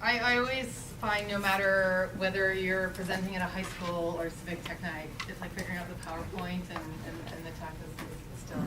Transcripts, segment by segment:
I always find no matter whether you're presenting at a high school or Civic Tech night, it's like figuring out the PowerPoint and the tech is still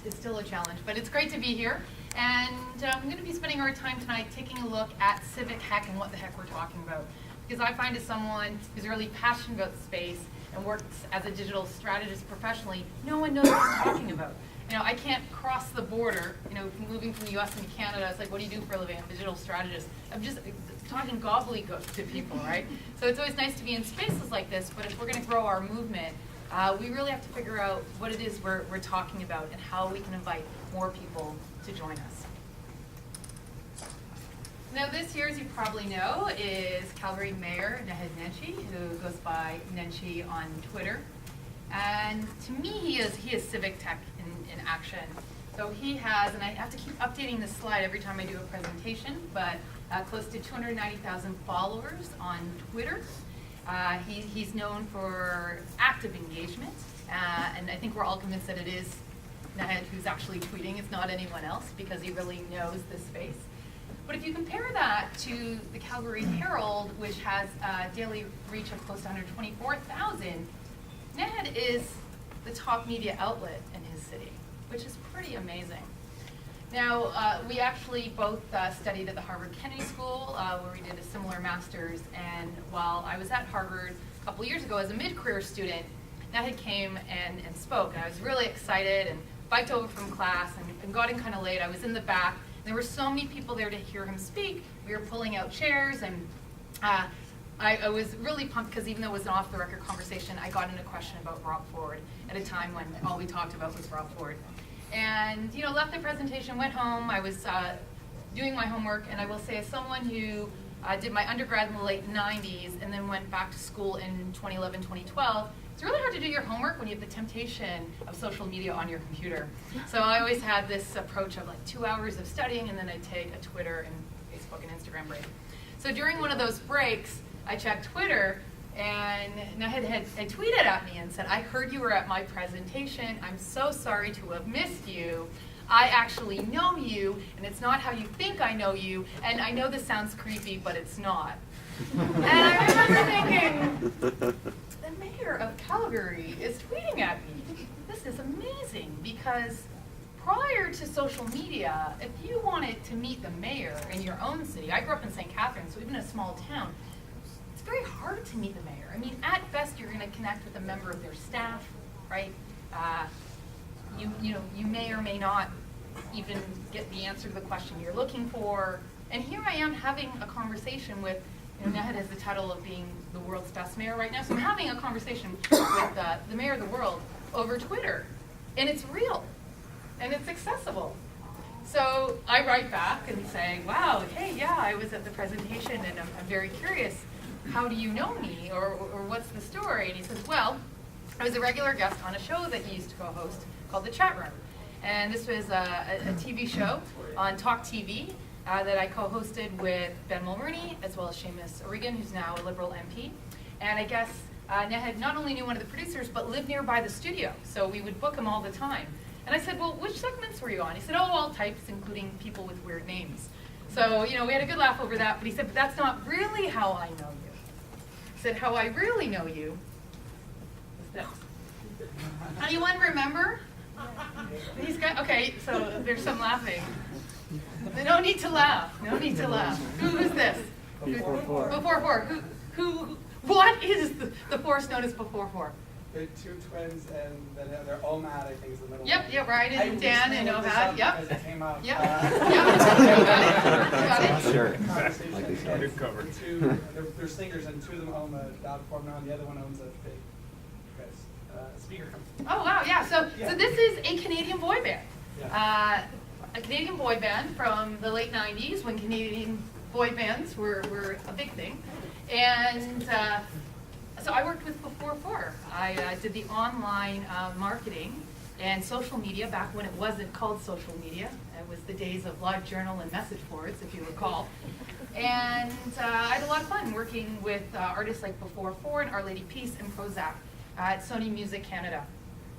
it's still a challenge. But it's great to be here. And I'm going to be spending our time tonight taking a look at Civic Heck and what the heck we're talking about. Because I find as someone who's really passionate about space and works as a digital strategist professionally, no one knows what I'm talking about. You know, I can't cross the border, you know, moving from the US into Canada. It's like, what do you do for a living? I'm a digital strategist. I'm just talking gobbledygook to people, right? So it's always nice to be in spaces like this, but if we're going to grow our movement, we really have to figure out what it is we're talking about and how we can invite more people to join us. Now this year, as you probably know, is Calgary Mayor Naheed Nenshi, who goes by Nenshi on Twitter. And to me, he is Civic Tech in action. So he has, and I have to keep updating this slide every time I do a presentation, but close to 290,000 followers on Twitter. He's known for active engagement, and I think we're all convinced that it is Naheed who's actually tweeting. It's not anyone else, because he really knows this space. But if you compare that to the Calgary Herald, which has a daily reach of close to 124,000, Naheed is the top media outlet in his city, which is pretty amazing. Now, we actually both studied at the Harvard Kennedy School, where we did a similar master's, and while I was at Harvard a couple years ago as a mid-career student, Naheed came and spoke, and I was really excited and biked over from class and got in kind of late. I was in the back. There were so many people there to hear him speak. We were pulling out chairs, and I was really pumped because even though it was an off-the-record conversation, I got in a question about Rob Ford at a time when all we talked about was Rob Ford. And, you know, left the presentation, went home. I was doing my homework, and I will say as someone who did my undergrad in the late 90s and then went back to school in 2011, 2012, it's really hard to do your homework when you have the temptation of social media on your computer. So I always had this approach of like 2 hours of studying, and then I'd take a Twitter and Facebook and Instagram break. So during one of those breaks, I checked Twitter, and Naheed had tweeted at me and said, "I heard you were at my presentation. I'm so sorry to have missed you. I actually know you, and it's not how you think I know you, and I know this sounds creepy, but it's not." And I remember thinking, the mayor of Calgary is tweeting at me. This is amazing, because prior to social media, if you wanted to meet the mayor in your own city, I grew up in St. Catharines, so even a small town, it's very hard to meet the mayor. I mean, at best, you're going to connect with a member of their staff, right? You may or may not even get the answer to the question you're looking for. And here I am having a conversation with, you know, Naheed has the title of being the world's best mayor right now, so I'm having a conversation with the mayor of the world over Twitter, and it's real, and it's accessible. So I write back and say, wow, hey, yeah, I was at the presentation, and I'm very curious. How do you know me, or what's the story? And he says, well, I was a regular guest on a show that he used to co-host called The Chat Room. And this was a TV show on Talk TV that I co-hosted with Ben Mulroney, as well as Seamus O'Regan, who's now a Liberal MP. And I guess Naheed not only knew one of the producers, but lived nearby the studio, so we would book him all the time. And I said, well, which segments were you on? He said, oh, all types, including people with weird names. So, you know, we had a good laugh over that, but he said, but that's not really how I know you. He said, how I really know you is this. Anyone remember? These guys, okay, so there's some laughing. No need to laugh, no need to laugh. Who's this? Before four. What is the force known as before four? They're two twins, and they're Omad, I think, is the middle Yep, one. yeah, right, and Dan and Ohad, yep. Because it came up. Yep, got it. Sure. Good cover. They're singers, and two of them own a dog form now, and the other one owns a big speaker company. Oh, wow, yeah, so Yeah. this is a Canadian boy band. Yeah. A Canadian boy band from the late 90s, when Canadian boy bands were a big thing. And so I worked with Before Four. I did the online marketing and social media back when it wasn't called social media. It was the days of LiveJournal and message boards, if you recall. And I had a lot of fun working with artists like Before Four and Our Lady Peace and Prozac at Sony Music Canada.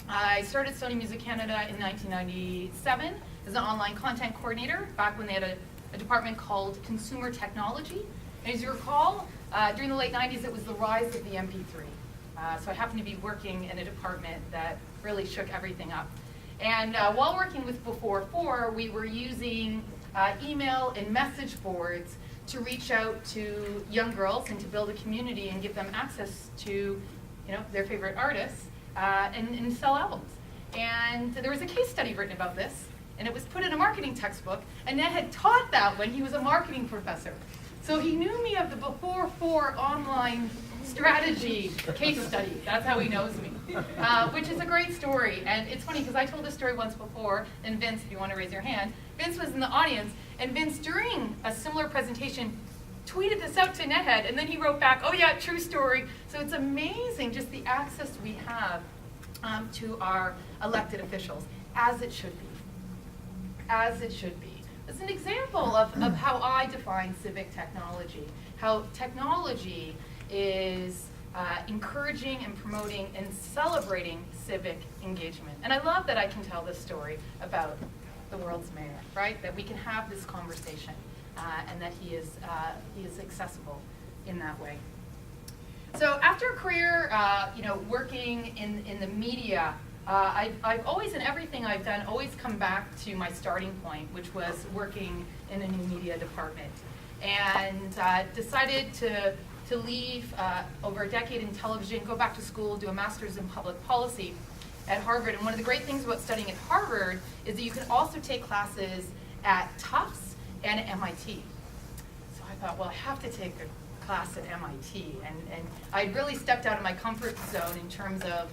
I started Sony Music Canada in 1997 as an online content coordinator, back when they had a a department called Consumer Technology. And as you recall, during the late 90s, it was the rise of the MP3. So I happened to be working in a department that really shook everything up. And while working with Before 4, we were using email and message boards to reach out to young girls and to build a community and give them access to their favorite artists and sell albums. And there was a case study written about this, and it was put in a marketing textbook, and Ned had taught that when he was a marketing professor. So he knew me of the Before 4 online strategy case study. That's how he knows me, which is a great story. And it's funny because I told this story once before, and Vince, if you want to raise your hand, Vince was in the audience, and Vince, during a similar presentation, tweeted this out to Nethead, and then he wrote back, oh yeah, true story. So it's amazing just the access we have to our elected officials, as it should be. As it should be. It's an example of how I define civic technology, how technology is encouraging and promoting and celebrating civic engagement. And I love that I can tell this story about the world's mayor, right? That we can have this conversation and that he is accessible in that way. So after a career, working in the media, I've always, in everything I've done, always come back to my starting point, which was working in a new media department. And decided to leave over a decade in television, go back to school, do a master's in public policy at Harvard. And one of the great things about studying at Harvard is that you can also take classes at Tufts and at MIT. So I thought, well, I have to take a class at MIT. And I really stepped out of my comfort zone in terms of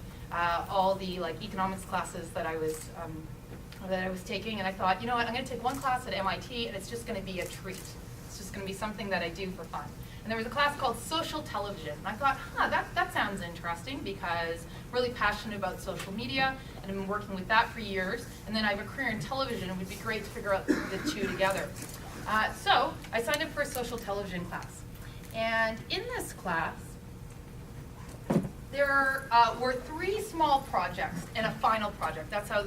all the economics classes that I was taking. And I thought, you know what, I'm going to take one class at MIT, and it's just going to be a treat. It's just going to be something that I do for fun. And there was a class called Social Television. And I thought, that sounds interesting, because I'm really passionate about social media, and I've been working with that for years. And then I have a career in television, and it would be great to figure out the two together. So I signed up for a social television class. And in this class, there were 3 small projects and a final project. That's how,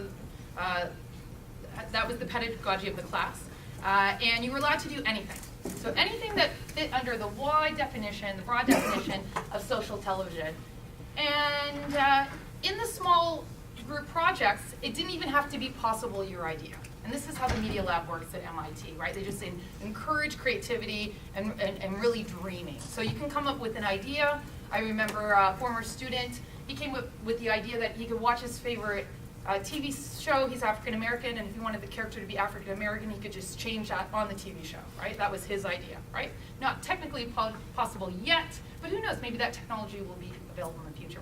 that was the pedagogy of the class. And you were allowed to do anything. So anything that fit under the wide definition, the broad definition of social television. And in the small group projects, it didn't even have to be possible your idea. And this is how the Media Lab works at MIT, right? They just encourage creativity and really dreaming. So you can come up with an idea. I remember a former student, he came up with the idea that he could watch his favorite TV show. He's African American, and if he wanted the character to be African American, he could just change that on the TV show, right? That was his idea, right? Not technically possible yet, but who knows, maybe that technology will be available in the future.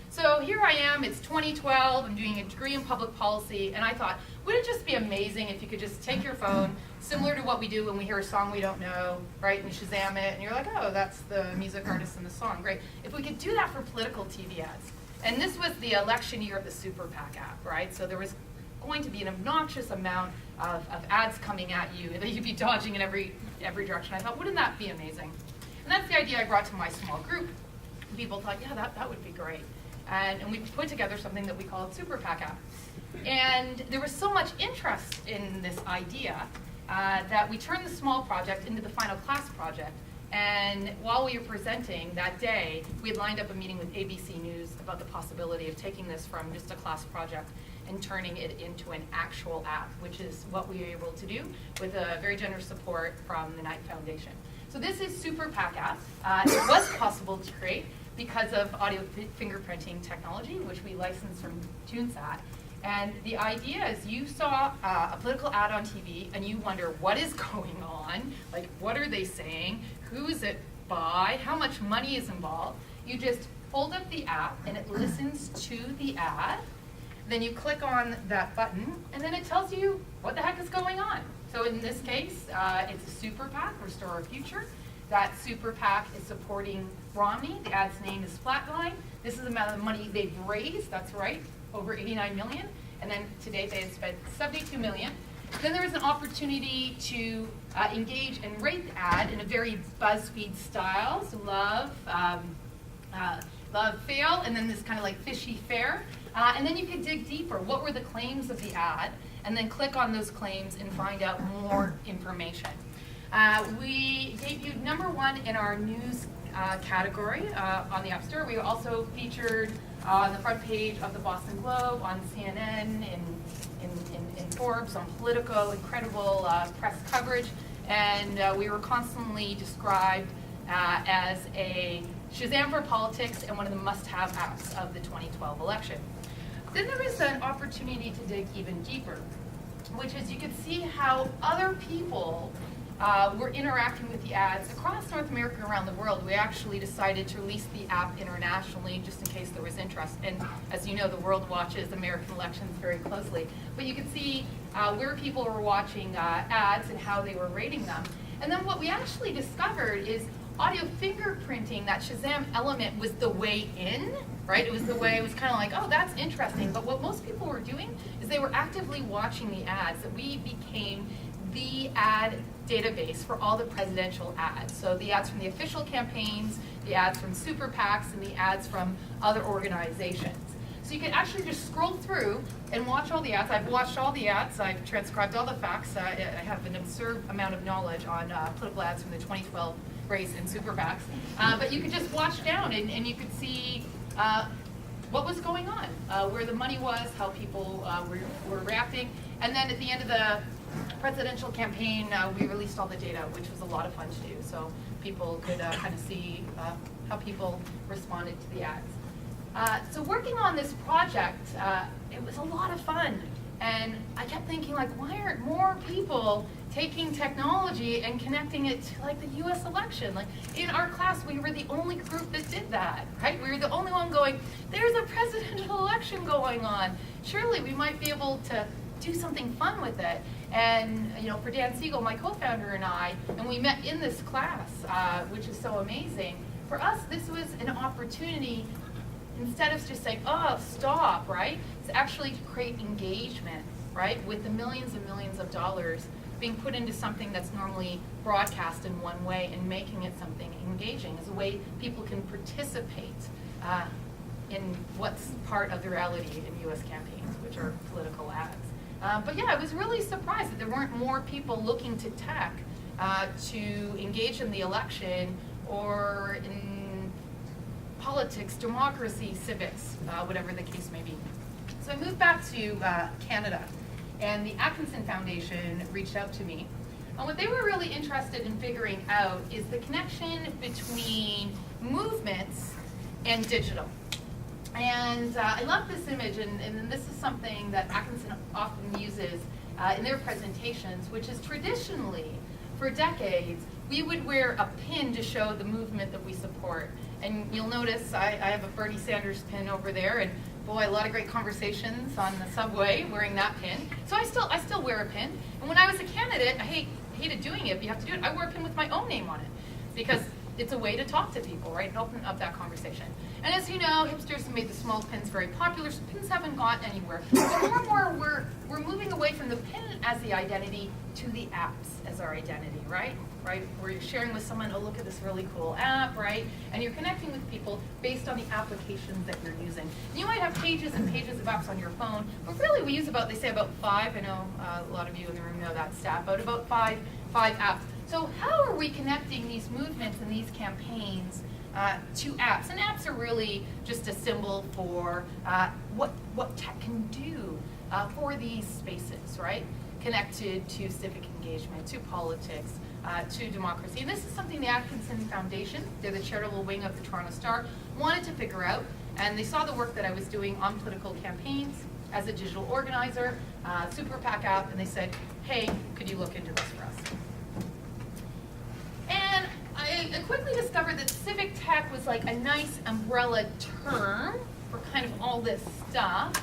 So here I am, it's 2012, I'm doing a degree in public policy, and I thought, would it just be amazing if you could just take your phone, similar to what we do when we hear a song we don't know, right, and Shazam it, and you're like, oh, that's the music artist in the song, great. If we could do that for political TV ads. And this was the election year of the Super PAC app, right? So there was going to be an obnoxious amount of ads coming at you that you'd be dodging in every direction. I thought, wouldn't that be amazing? And that's the idea I brought to my small group. People thought, yeah, that would be great. And we put together something that we called Super PAC App. And there was so much interest in this idea that we turned the small project into the final class project. And while we were presenting that day, we had lined up a meeting with ABC News about the possibility of taking this from just a class project and turning it into an actual app, which is what we were able to do with a very generous support from the Hacknight Foundation. So this is Super PAC App. It was possible to create because of audio fingerprinting technology, which we licensed from TuneSat. And the idea is you saw a political ad on TV and you wonder what is going on, like what are they saying, who's it by, how much money is involved. You just hold up the app and it listens to the ad. Then you click on that button and then it tells you what the heck is going on. So in this case, it's a Super PAC, Restore Our Future. That Super PAC is supporting Romney. The ad's name is Flatline. This is the amount of money they've raised, that's right, over 89 million. And then today they have spent 72 million. Then there was an opportunity to engage and rate the ad in a very BuzzFeed style. So love, fail, and then this kind of like fishy fair. And then you could dig deeper. What were the claims of the ad? And then click on those claims and find out more information. We debuted #1 in our news category on the App Store. We also featured on the front page of the Boston Globe, on CNN, in Forbes, on Politico, incredible press coverage, and we were constantly described as a Shazam for politics and one of the must-have apps of the 2012 election. Then there was an opportunity to dig even deeper, which is you could see how other people were interacting with the ads across North America and around the world. We actually decided to release the app internationally just in case there was interest. And as you know, the world watches American elections very closely. But you could see where people were watching ads and how they were rating them. And then what we actually discovered is audio fingerprinting, that Shazam element, was the way in, right? It was the way, it was kind of like, oh, that's interesting. But what most people were doing is they were actively watching the ads, that we became the ad database for all the presidential ads. So the ads from the official campaigns, the ads from super PACs, and the ads from other organizations. So you can actually just scroll through and watch all the ads. I've watched all the ads. I've transcribed all the facts. I have an absurd amount of knowledge on political ads from the 2012 race and super PACs. But you could just watch down and you could see what was going on, where the money was, how people were reacting. And then at the end of the presidential campaign, we released all the data, which was a lot of fun to do. So people could kind of see how people responded to the ads. So working on this project, it was a lot of fun. And I kept thinking, like, why aren't more people taking technology and connecting it to, like, the US election? Like, in our class, we were the only group that did that, right? We were the only one going, there's a presidential election going on. Surely we might be able to do something fun with it. And, you know, for Dan Siegel, my co-founder, and I, and we met in this class, which is so amazing. For us, this was an opportunity, instead of just saying, oh, stop, right? It's actually to create engagement, right? With the millions and millions of dollars being put into something that's normally broadcast in one way and making it something engaging as a way people can participate in what's part of the reality in US campaigns, which are political ads. But yeah, I was really surprised that there weren't more people looking to tech to engage in the election or in politics, democracy, civics, whatever the case may be. So I moved back to Canada, and the Atkinson Foundation reached out to me. And what they were really interested in figuring out is the connection between movements and digital. And I love this image, and this is something that Atkinson often uses in their presentations, which is traditionally, for decades, we would wear a pin to show the movement that we support. And you'll notice I have a Bernie Sanders pin over there, and boy, a lot of great conversations on the subway wearing that pin. So I still wear a pin. And when I was a candidate, I hated doing it, but you have to do it. I wore a pin with my own name on it because it's a way to talk to people, right? And open up that conversation. And as you know, hipsters have made the small pins very popular, so pins haven't gone anywhere. But more and more, we're moving away from the pin as the identity to the apps as our identity, right? Right? Where you're sharing with someone, oh, look at this really cool app, right? And you're connecting with people based on the applications that you're using. And you might have pages and pages of apps on your phone, but really we use they say about 5, I know a lot of you in the room know that stat, but about five apps. So how are we connecting these movements and these campaigns to apps? And apps are really just a symbol for what tech can do for these spaces, right? Connected to civic engagement, to politics, to democracy. And this is something the Atkinson Foundation, they're the charitable wing of the Toronto Star, wanted to figure out. And they saw the work that I was doing on political campaigns as a digital organizer, Super PAC App, and they said, hey, could you look into this for us? And I quickly discovered that Civic Tech was like a nice umbrella term for kind of all this stuff.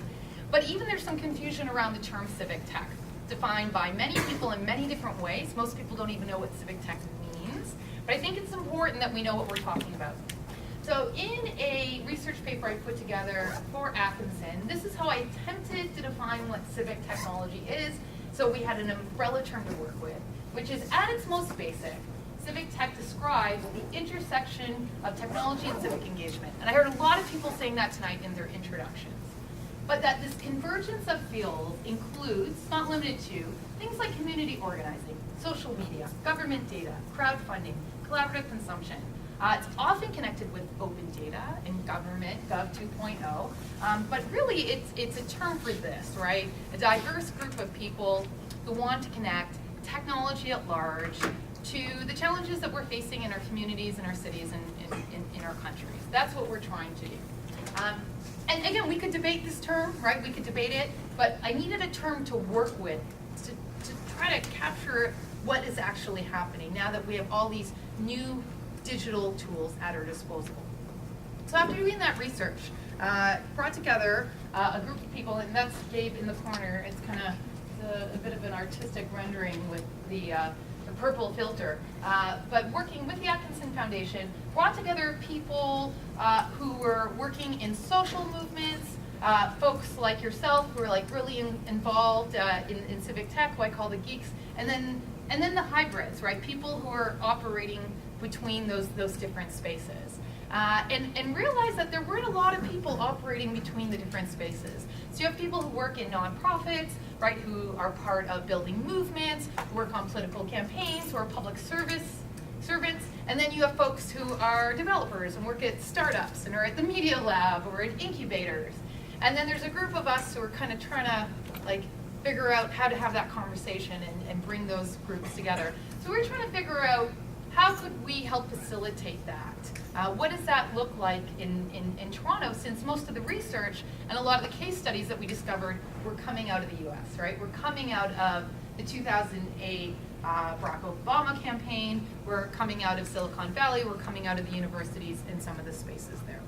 But even there's some confusion around the term Civic Tech, defined by many people in many different ways. Most people don't even know what Civic Tech means. But I think it's important that we know what we're talking about. So in a research paper I put together for Atkinson, this is how I attempted to define what civic technology is. So we had an umbrella term to work with, which is at its most basic, Civic Tech describes the intersection of technology and civic engagement. And I heard a lot of people saying that tonight in their introductions. but that this convergence of fields includes, not limited to, things like community organizing, social media, government data, crowdfunding, collaborative consumption. It's often connected with open data in government, Gov 2.0, but really it's a term for this, right? A diverse group of people who want to connect technology at large to the challenges that we're facing in our communities, in our cities, and in our countries. That's what we're trying to do. And again, we could debate this term, right? We could debate it, but I needed a term to work with to try to capture what is actually happening now that we have all these new digital tools at our disposal. So after doing that research, brought together a group of people, and that's Gabe in the corner. It's kind of a bit of an artistic rendering with the purple filter. But working with the Atkinson Foundation, brought together people who were working in social movements, folks like yourself who are like really involved in Civic Tech, who I call the geeks, and then the hybrids, right? People who are operating between those different spaces. And realize that there weren't a lot of people operating between the different spaces. So you have people who work in nonprofits, right, who are part of building movements, who work on political campaigns, who are public servants, and then you have folks who are developers and work at startups and are at the media lab or at incubators. And then there's a group of us who are kind of trying to like figure out how to have that conversation and bring those groups together. So we're trying to figure out how could we help facilitate that? What does that look like in Toronto, since most of the research and a lot of the case studies that we discovered were coming out of the US, right? We're coming out of the 2008 Barack Obama campaign, we're coming out of Silicon Valley, we're coming out of the universities in some of the spaces there.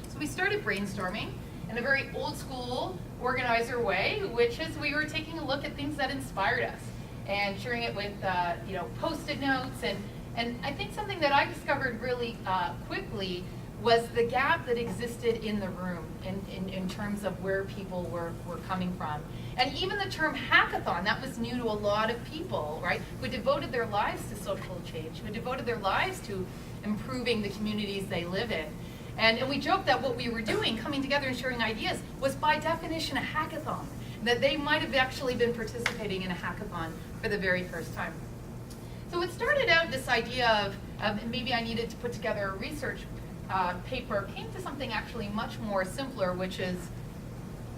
So we started brainstorming in a very old school organizer way, which is we were taking a look at things that inspired us and sharing it with Post-it notes. And I think something that I discovered really quickly was the gap that existed in the room in terms of where people were coming from. And even the term hackathon, that was new to a lot of people, right, who devoted their lives to social change, who devoted their lives to improving the communities they live in. And we joked that what we were doing, coming together and sharing ideas, was by definition a hackathon, that they might have actually been participating in a hackathon for the very first time. So it started out, this idea of maybe I needed to put together a research paper, came to something actually much more simpler, which is,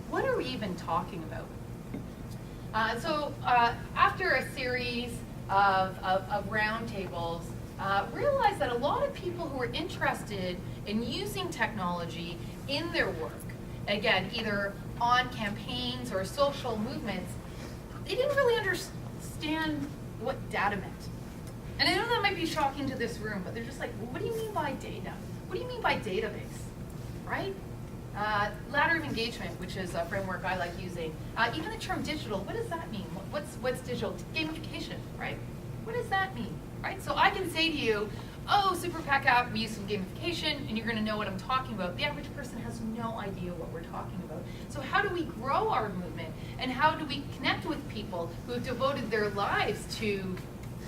what are we even talking about? So after a series of roundtables, realized that a lot of people who were interested in using technology in their work, again, either on campaigns or social movements, they didn't really understand what data meant. And I know that might be shocking to this room, but they're just like, well, what do you mean by data? What do you mean by database, right? Ladder of engagement, which is a framework I like using. Even the term digital, what does that mean? What's digital? Gamification, right? What does that mean, right? So I can say to you, oh, Super PAC App, we use some gamification, and you're gonna know what I'm talking about. The average person has no idea what we're talking about. So how do we grow our movement? And how do we connect with people who have devoted their lives to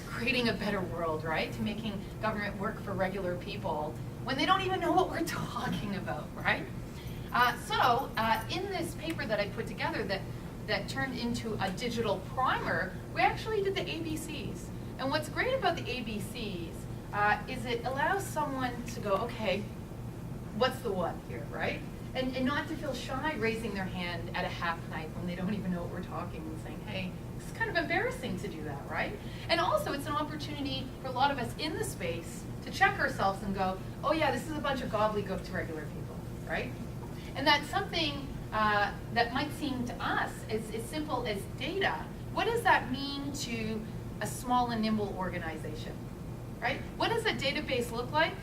creating a better world, right? To making government work for regular people when they don't even know what we're talking about, right? So in this paper that I put together that turned into a digital primer, we actually did the ABCs. And what's great about the ABCs is it allows someone to go, okay, what's the what here, right? And not to feel shy raising their hand at a Hacknight when they don't even know what we're talking and saying, hey, it's kind of embarrassing to do that, right? And also it's an opportunity for a lot of us in the space to check ourselves and go, oh yeah, this is a bunch of gobbledygook to regular people, right? And that's something that might seem to us as simple as data. What does that mean to a small and nimble organization, right? What does a database look like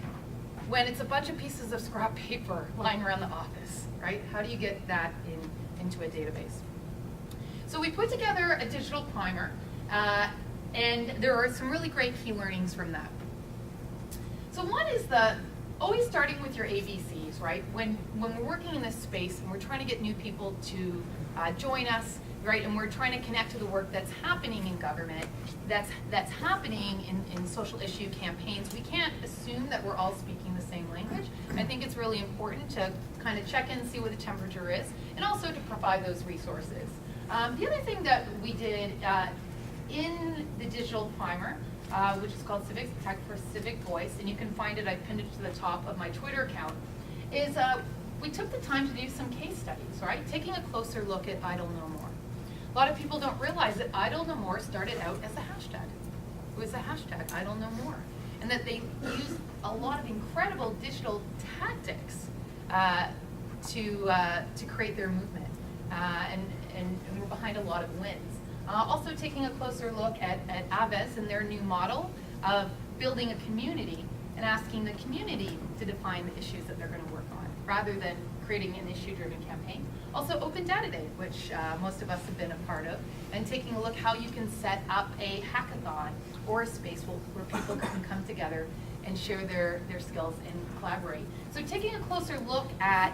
when it's a bunch of pieces of scrap paper lying around the office, right? How do you get that into a database? So we put together a digital primer, and there are some really great key learnings from that. So one is always starting with your ABCs, right? When we're working in this space and we're trying to get new people to join us, right? And we're trying to connect to the work that's happening in government, that's happening in social issue campaigns, we can't assume that we're all speaking the same language. I think it's really important to kind kind of check in, see what the temperature is, and also to provide those resources. The other thing that we did in the digital primer, which is called Civic Tech for Civic Voice, and you can find it, I pinned it to the top of my Twitter account, is we took the time to do some case studies, right? Taking a closer look at Idle No More. A lot of people don't realize that Idle No More started out as a hashtag. It was a hashtag, Idle No More. And that they used a lot of incredible digital tactics to create their movement. And we're behind a lot of wins. Also taking a closer look at Aves and their new model of building a community and asking the community to define the issues that they're going to work on, rather than creating an issue-driven campaign. Also Open Data Day, which most of us have been a part of, and taking a look how you can set up a hackathon or a space where people can come together and share their skills and collaborate. So taking a closer look at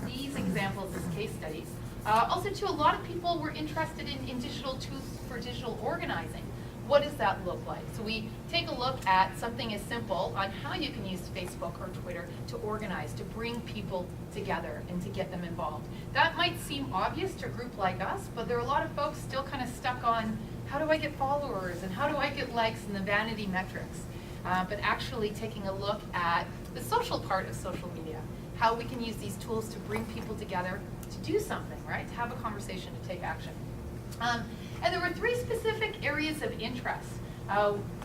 these examples as case studies. Also too, a lot of people were interested in digital tools for digital organizing. What does that look like? So we take a look at something as simple on how you can use Facebook or Twitter to organize, to bring people together and to get them involved. That might seem obvious to a group like us, but there are a lot of folks still kind of stuck on how do I get followers and how do I get likes and the vanity metrics. But actually taking a look at the social part of social media, how we can use these tools to bring people together to do something, right? To have a conversation, to take action. And there were 3 specific areas of interest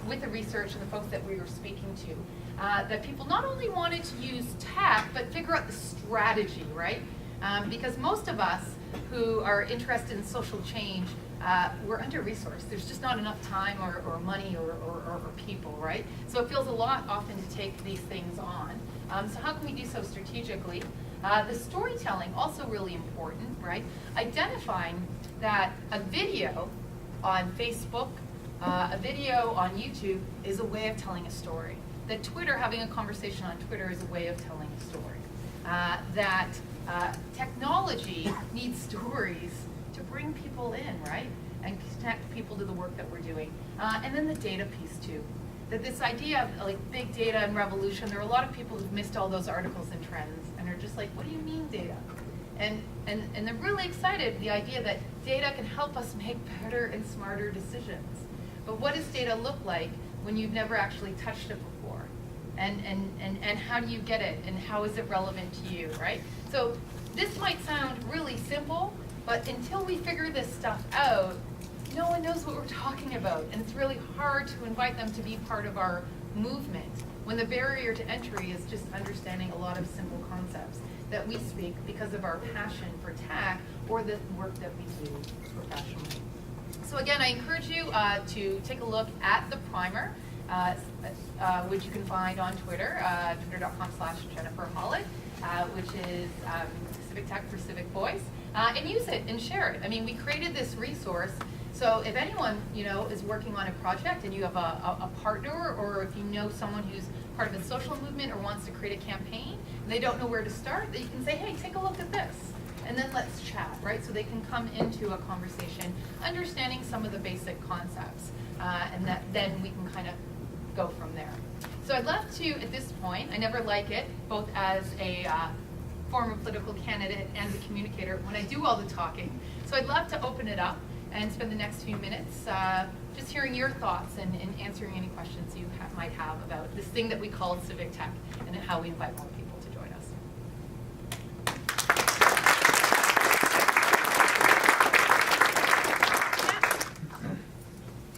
with the research and the folks that we were speaking to, that people not only wanted to use tech, but figure out the strategy, right? Because most of us who are interested in social change, we're under-resourced. There's just not enough time or money or people, right? So it feels a lot often to take these things on. So how can we do so strategically? The storytelling, also really important, right? Identifying that a video on Facebook, a video on YouTube is a way of telling a story. That Twitter, having a conversation on Twitter is a way of telling a story. That technology needs stories to bring people in, right? And connect people to the work that we're doing. And then the data piece too. That this idea of like big data and revolution, there are a lot of people who've missed all those articles and trends and are just like, what do you mean data? And they're really excited, the idea that data can help us make better and smarter decisions. But what does data look like when you've never actually touched it before? And how do you get it? And how is it relevant to you, right? So this might sound really simple, but until we figure this stuff out, no one knows what we're talking about. And it's really hard to invite them to be part of our movement when the barrier to entry is just understanding a lot of simple concepts that we speak because of our passion for tech or the work that we do professionally. So again, I encourage you to take a look at the primer, which you can find on Twitter, twitter.com/Jennifer Hollett, which is Civic Tech for Civic Voice, and use it and share it. I mean, we created this resource, so if anyone is working on a project and you have a partner, or if you know someone who's part of a social movement or wants to create a campaign and they don't know where to start, that you can say, hey, take a look at this. And then let's chat, right? So they can come into a conversation understanding some of the basic concepts, and then we can kind of go from there. So I'd love to, at this point, I never like it, both as a former political candidate and a communicator, when I do all the talking. So I'd love to open it up and spend the next few minutes just hearing your thoughts and answering any questions you might have about this thing that we call Civic Tech and how we invite more people to join us.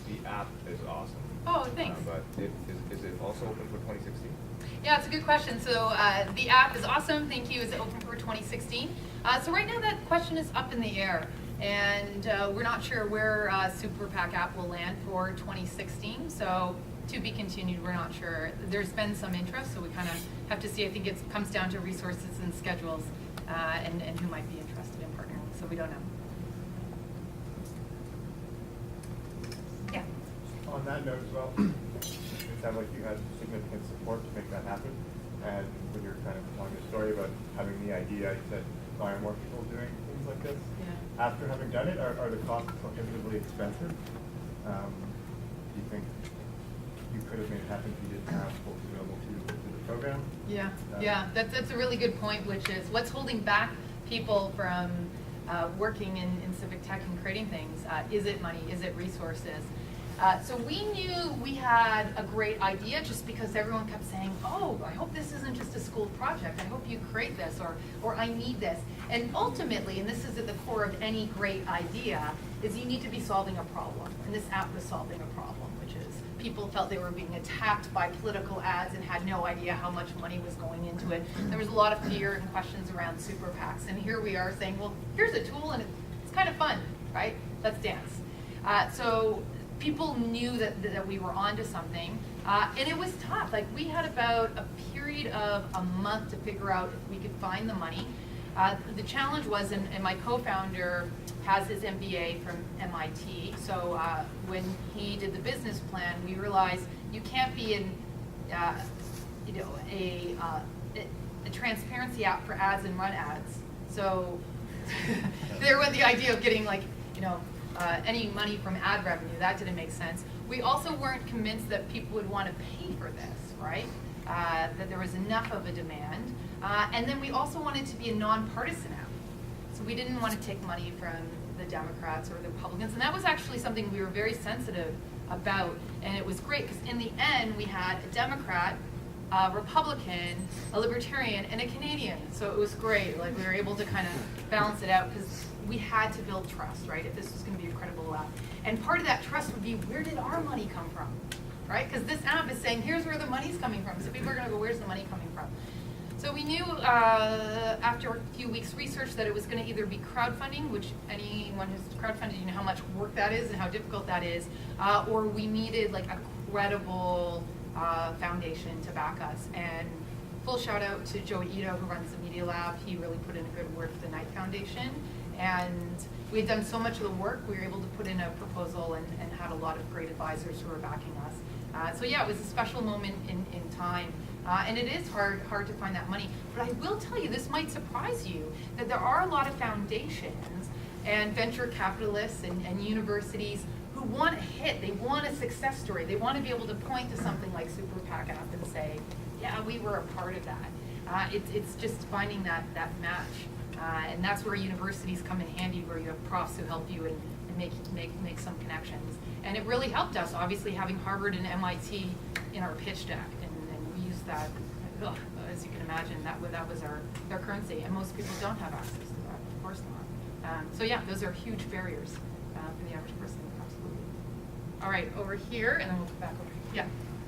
The app is awesome. Oh, thanks. But is it also open for 2016? Yeah, it's a good question. So the app is awesome. Thank you. Is it open for 2016? So right now that question is up in the air. And we're not sure where Super PAC App will land for 2016. So to be continued, we're not sure. There's been some interest, so we kind of have to see. I think it comes down to resources and schedules and who might be interested in partnering. So we don't know. Yeah. On that note as well, it sounded like you had significant support to make that happen. And when you're kind of telling the story about having the idea, you said, why are more people doing things like this? Yeah. After having done it, are the costs prohibitively expensive? Do you think you could have made it happen if you didn't have tools available to the program? Yeah, yeah, that's a really good point, which is what's holding back people from working in Civic Tech and creating things? Is it money? Is it resources? So we knew we had a great idea just because everyone kept saying, oh, I hope this isn't just a school project. I hope you create this, or I need this. And ultimately, and this is at the core of any great idea, is you need to be solving a problem. And this app was solving a problem, which is people felt they were being attacked by political ads and had no idea how much money was going into it. There was a lot of fear and questions around super PACs. And here we are saying, well, here's a tool and it's kind of fun, right? Let's dance. So people knew that we were onto something, and it was tough. Like, we had about a period of a month to figure out if we could find the money. The challenge was, and my co-founder has his MBA from MIT, so when he did the business plan, we realized you can't be in, a transparency app for ads and run ads. So there went the idea of getting, like, any money from ad revenue. That didn't make sense. We also weren't convinced that people would want to pay for this, right? That there was enough of a demand. And then we also wanted to be a nonpartisan app. So we didn't want to take money from the Democrats or the Republicans. And that was actually something we were very sensitive about. And it was great because in the end, we had a Democrat, a Republican, a Libertarian, and a Canadian. So it was great. Like, we were able to kind of balance it out because we had to build trust, right? If this was going to be a credible app. And part of that trust would be, where did our money come from, right? Because this app is saying, here's where the money's coming from. So people are going to go, where's the money coming from? So we knew after a few weeks research that it was going to either be crowdfunding, which anyone who's crowdfunded, you know how much work that is and how difficult that is, or we needed like a credible foundation to back us. And full shout out to Joey Ito, who runs the Media Lab. He really put in a good word for the Knight Foundation. And we had done so much of the work, we were able to put in a proposal and had a lot of great advisors who were backing us. So yeah, it was a special moment in time. And it is hard to find that money. But I will tell you, this might surprise you, that there are a lot of foundations and venture capitalists and universities who want a hit. They want a success story. They want to be able to point to something like Super PAC App and say, yeah, we were a part of that. It's just finding that match. And that's where universities come in handy, where you have profs who help you and make some connections. And it really helped us, obviously, having Harvard and MIT in our pitch deck. And we used that, as you can imagine, that was our currency. And most people don't have access to that, of course not. So yeah, those are huge barriers for the average person, absolutely. All right, over here, and then we'll come back over here. Yeah.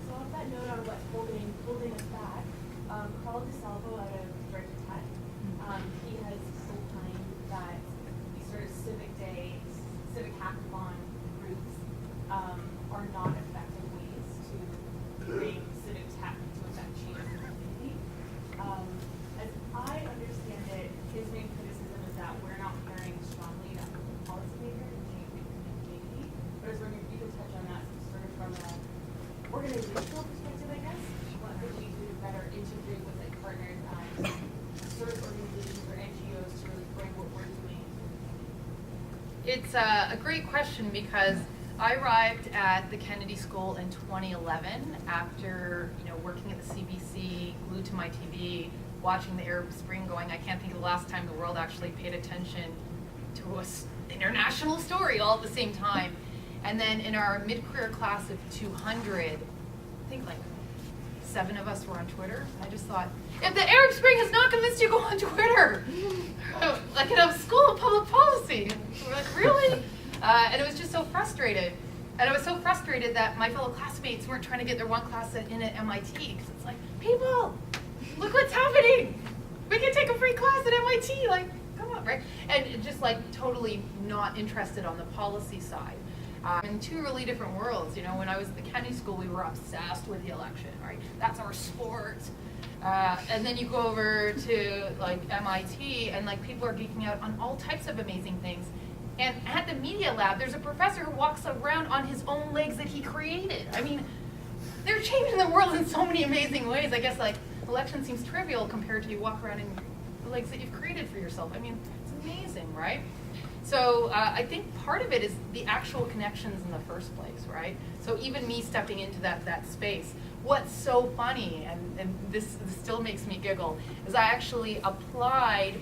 So on that note on what's holding us back, Carl DeSalvo out of Georgia Tech, he has opined that these sort of civic days, civic hackathon groups are not effective ways to bring civic tech to affect change in the community. As I understand it, his main criticism is that we're not pairing strongly enough with the policymaker and changing the community. But I was wondering if you could touch on that sort of from an organizational perspective, I guess. What could we do to better integrate with like partners sort of organizations or NGOs to really bring what we're doing? It's a great question because I arrived at the Kennedy School in 2011 after working at the CBC, glued to my TV, watching the Arab Spring going. I can't think of the last time the world actually paid attention to an international story all at the same time. And then in our mid-career class of 200, I think like 7 of us were on Twitter. And I just thought, if the Arab Spring has not convinced you to go on Twitter, like in a school of public policy, we're like, really? And it was just so frustrated. And I was so frustrated that my fellow classmates weren't trying to get their one class in at MIT. Because it's like, people, look what's happening. We can take a free class at MIT. Like, come on, right? And just like totally not interested on the policy side. In 2 really different worlds. When I was at the Kennedy School, we were obsessed with the election, right? That's our sport. And then you go over to like MIT and like people are geeking out on all types of amazing things. And at the Media Lab, there's a professor who walks around on his own legs that he created. I mean, they're changing the world in so many amazing ways. I guess like election seems trivial compared to you walk around in the legs that you've created for yourself. I mean, it's amazing, right? So I think part of it is the actual connections in the first place, right? So even me stepping into that space, what's so funny, and this still makes me giggle, is I actually applied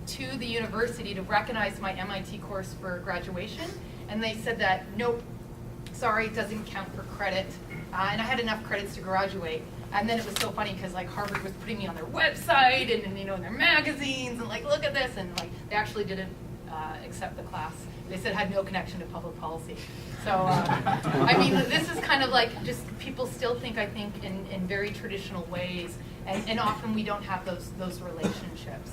to the university to recognize my MIT course for graduation, and they said that, nope, sorry, it doesn't count for credit. And I had enough credits to graduate. And then it was so funny because like Harvard was putting me on their website and you know, in their magazines and like, look at this, and like they actually didn't accept the class. They said it had no connection to public policy. So I mean, this is kind of like just people still think, I think, in very traditional ways, and often we don't have those relationships.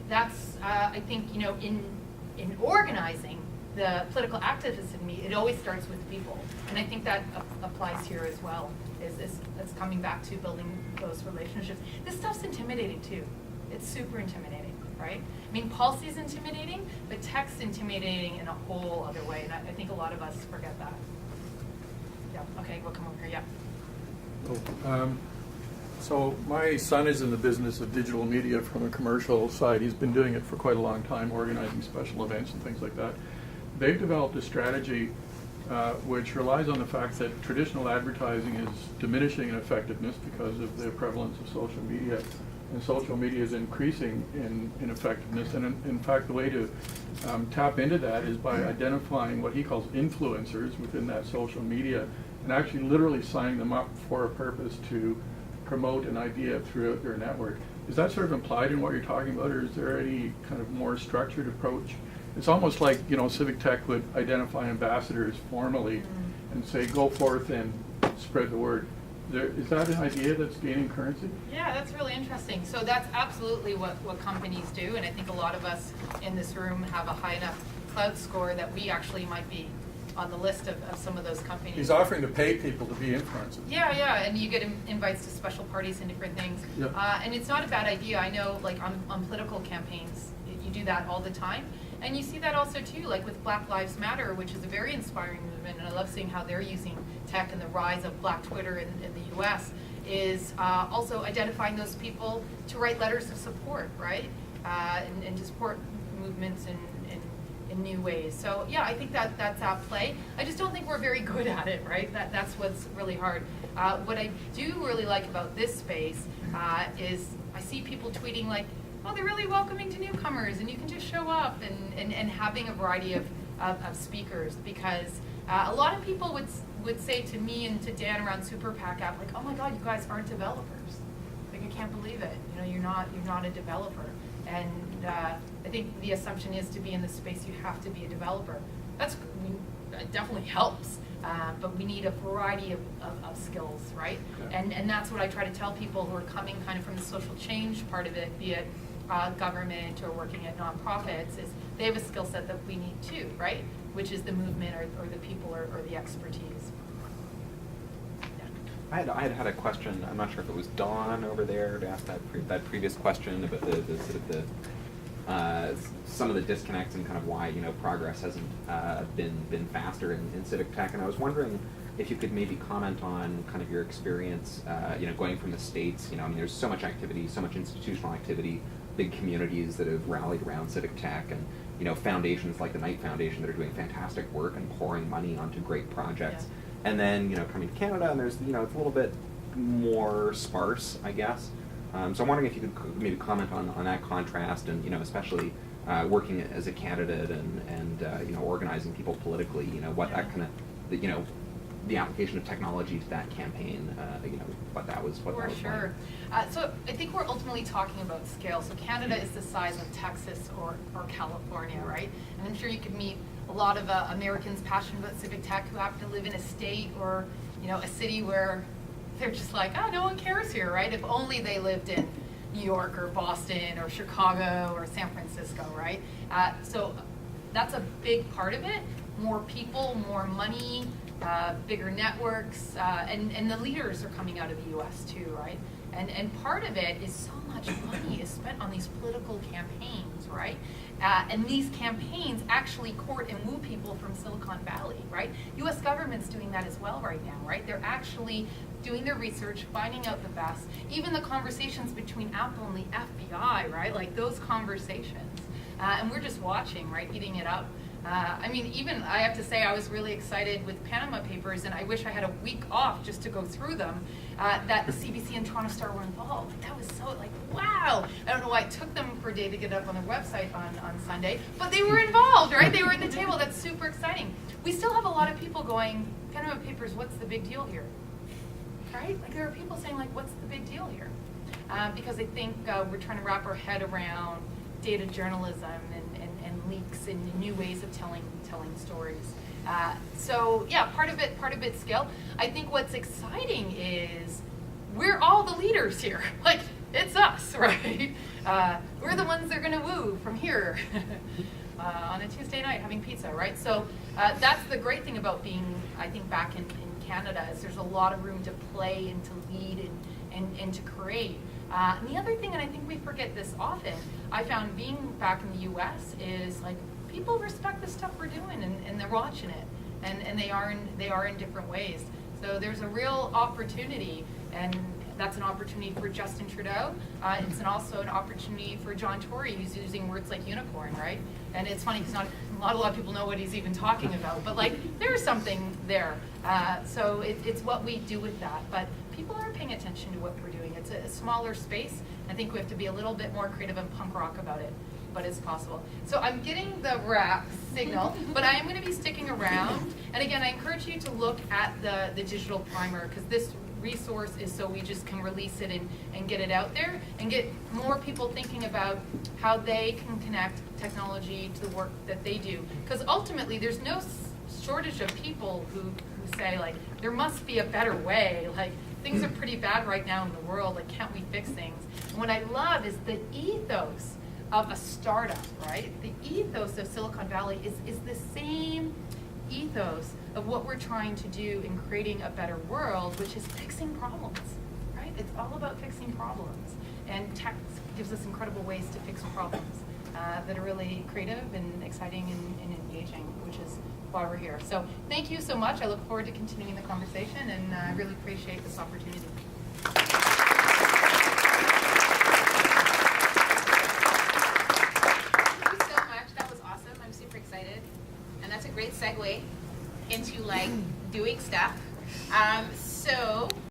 That's I think, you know, in organizing the political activist in me, it always starts with people, and I think that applies here as well. It's coming back to building those relationships. This stuff's intimidating too. It's super intimidating, right? I mean, policy's intimidating, but tech's intimidating in a whole other way, and I think a lot of us forget that. Yeah. Okay, we'll come over here. Yeah. So my son is in the business of digital media from a commercial side. He's been doing it for quite a long time, organizing special events and things like that. They've developed a strategy which relies on the fact that traditional advertising is diminishing in effectiveness because of the prevalence of social media, and social media is increasing in effectiveness. And in fact, the way to tap into that is by identifying what he calls influencers within that social media, and actually literally signing them up for a purpose to promote an idea throughout their network. Is that sort of implied in what you're talking about, or is there any kind of more structured approach? It's almost like, you know, Civic Tech would identify ambassadors formally and say, go forth and spread the word. Is that an idea that's gaining currency? Yeah, that's really interesting. So that's absolutely what companies do, and I think a lot of us in this room have a high enough clout score that we actually might be on the list of some of those companies. He's offering to pay people to be influencers. Yeah, and you get invites to special parties and different things. Yeah. And it's not a bad idea. I know, like on political campaigns, you do that all the time. And you see that also too, like with Black Lives Matter, which is a very inspiring movement, and I love seeing how they're using tech, and the rise of Black Twitter in the US is also identifying those people to write letters of support, right? And to support movements in new ways. So yeah, I think that's at play. I just don't think we're very good at it, right? That's what's really hard. What I do really like about this space is I see people tweeting like, oh, they're really welcoming to newcomers, and you can just show up, and having a variety of speakers, because a lot of people would say to me and to Dan around Super PAC App, like, oh my God, you guys aren't developers. Like, I can't believe it. You know, you're not a developer. And I think the assumption is to be in this space, you have to be a developer. It definitely helps, but we need a variety of skills, right? Yeah. And that's what I try to tell people who are coming kind of from the social change part of it, be it government or working at nonprofits, is they have a skill set that we need too, right? Which is the movement or the people or the expertise. I had a question. I'm not sure if it was Dawn over there to ask that previous question about the sort of the some of the disconnects and kind of why, you know, progress hasn't been faster in Civic Tech. And I was wondering if you could maybe comment on kind of your experience, you know, going from the States. You know, I mean, there's so much activity, so much institutional activity, big communities that have rallied around Civic Tech, and, you know, foundations like the Knight Foundation that are doing fantastic work and pouring money onto great projects. Yeah. And then, you know, coming to Canada, and there's, you know, it's a little bit more sparse, I guess. So I'm wondering if you could maybe comment on that contrast, and, you know, especially working as a candidate and you know, organizing people politically, you know, what that kind of, you know, the application of technology to that campaign, you know, what that was For sure. So I think we're ultimately talking about scale. So Canada is the size of Texas or California, right? And I'm sure you could meet a lot of Americans passionate about Civic Tech who happen to live in a state or, you know, a city where they're just like, oh, no one cares here, right? If only they lived in New York or Boston or Chicago or San Francisco, right? So that's a big part of it. More people, more money, bigger networks, and the leaders are coming out of the US too, right? And part of it is so much money is spent on these political campaigns, right? And these campaigns actually court and woo people from Silicon Valley, right? US government's doing that as well right now, right? They're actually doing their research, finding out the best. Even the conversations between Apple and the FBI, right? Like those conversations. And we're just watching, right? Eating it up. I mean, even I have to say, I was really excited with Panama Papers, and I wish I had a week off just to go through them, that the CBC and Toronto Star were involved. That was so, like, wow. I don't know why it took them for a day to get up on their website on Sunday, but they were involved, right? They were at the table. That's super exciting. We still have a lot of people going, Panama Papers, what's the big deal here? Right? Like, there are people saying, like, what's the big deal here? Because I think we're trying to wrap our head around data journalism and leaks and new ways of telling stories. So yeah, part of it's skill. I think what's exciting is we're all the leaders here. Like, it's us, right? We're the ones that are gonna woo from here on a Tuesday night having pizza, right? So that's the great thing about being, I think, back in Canada, is there's a lot of room to play and to lead and to create. And the other thing, and I think we forget this often, I found being back in the US is, like, people respect the stuff we're doing, and they're watching it, and they are in different ways. So there's a real opportunity, and that's an opportunity for Justin Trudeau. It's also an opportunity for John Tory, who's using words like unicorn, right? And it's funny because not a lot of people know what he's even talking about, but, like, there's something there. So it's what we do with that. But people are paying attention to what we're doing. It's a smaller space. I think we have to be a little bit more creative and punk rock about it, but it's possible. So I'm getting the wrap signal, but I am going to be sticking around. And again, I encourage you to look at the digital primer, because this resource is so we just can release it and get it out there and get more people thinking about how they can connect technology to the work that they do. Because ultimately, there's no shortage of people who say, like, there must be a better way. Like, things are pretty bad right now in the world. Like, can't we fix things? And what I love is the ethos of a startup, right? The ethos of Silicon Valley is the same ethos of what we're trying to do in creating a better world, which is fixing problems, right? It's all about fixing problems. And tech gives us incredible ways to fix problems that are really creative and exciting and engaging, which is why we're here. So thank you so much. I look forward to continuing the conversation, and I really appreciate this opportunity. Thank you so much. That was awesome. I'm super excited. And that's a great segue into, like, doing stuff. So